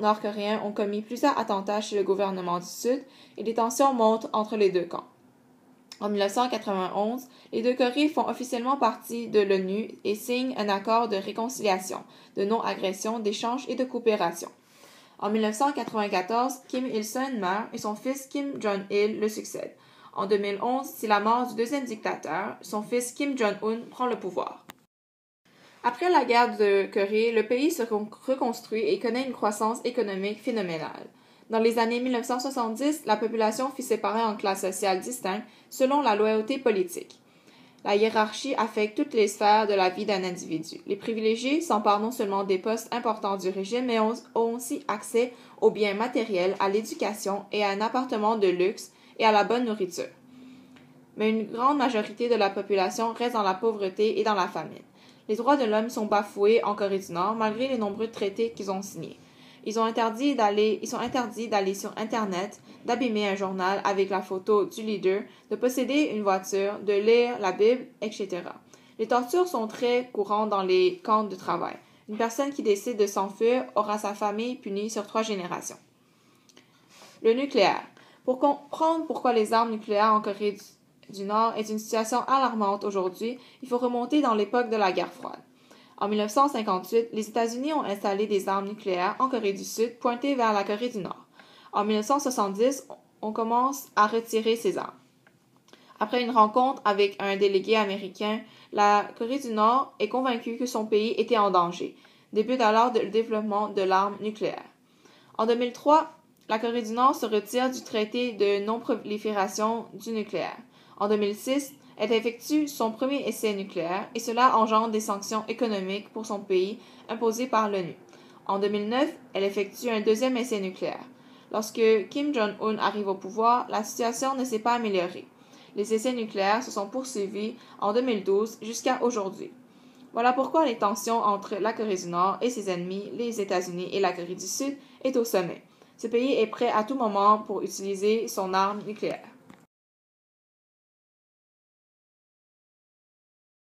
nord-coréens ont commis plusieurs attentats chez le gouvernement du Sud et les tensions montent entre les deux camps. En 1991, les deux Corées font officiellement partie de l'ONU et signent un accord de réconciliation, de non-agression, d'échange et de coopération. En 1994, Kim Il-sung meurt et son fils Kim Jong-il le succède. En 2011, c'est la mort du deuxième dictateur, son fils Kim Jong-un prend le pouvoir. Après la guerre de Corée, le pays se reconstruit et connaît une croissance économique phénoménale. Dans les années 1970, la population fut séparée en classes sociales distinctes selon la loyauté politique. La hiérarchie affecte toutes les sphères de la vie d'un individu. Les privilégiés s'emparent non seulement des postes importants du régime, mais ont aussi accès aux biens matériels, à l'éducation et à un appartement de luxe et à la bonne nourriture. Mais une grande majorité de la population reste dans la pauvreté et dans la famine. Les droits de l'homme sont bafoués en Corée du Nord malgré les nombreux traités qu'ils ont signés. Ils sont interdits d'aller sur Internet, d'abîmer un journal avec la photo du leader, de posséder une voiture, de lire la Bible, etc. Les tortures sont très courantes dans les camps de travail. Une personne qui décide de s'enfuir aura sa famille punie sur 3 générations. Le nucléaire. Pour comprendre pourquoi les armes nucléaires en Corée du Nord est une situation alarmante aujourd'hui, il faut remonter dans l'époque de la guerre froide. En 1958, les États-Unis ont installé des armes nucléaires en Corée du Sud pointées vers la Corée du Nord. En 1970, on commence à retirer ces armes. Après une rencontre avec un délégué américain, la Corée du Nord est convaincue que son pays était en danger. Débute alors le développement de l'arme nucléaire. En 2003, la Corée du Nord se retire du traité de non-prolifération du nucléaire. En 2006, elle effectue son premier essai nucléaire et cela engendre des sanctions économiques pour son pays imposées par l'ONU. En 2009, elle effectue un deuxième essai nucléaire. Lorsque Kim Jong-un arrive au pouvoir, la situation ne s'est pas améliorée. Les essais nucléaires se sont poursuivis en 2012 jusqu'à aujourd'hui. Voilà pourquoi les tensions entre la Corée du Nord et ses ennemis, les États-Unis et la Corée du Sud, est au sommet. Ce pays est prêt à tout moment pour utiliser son arme nucléaire.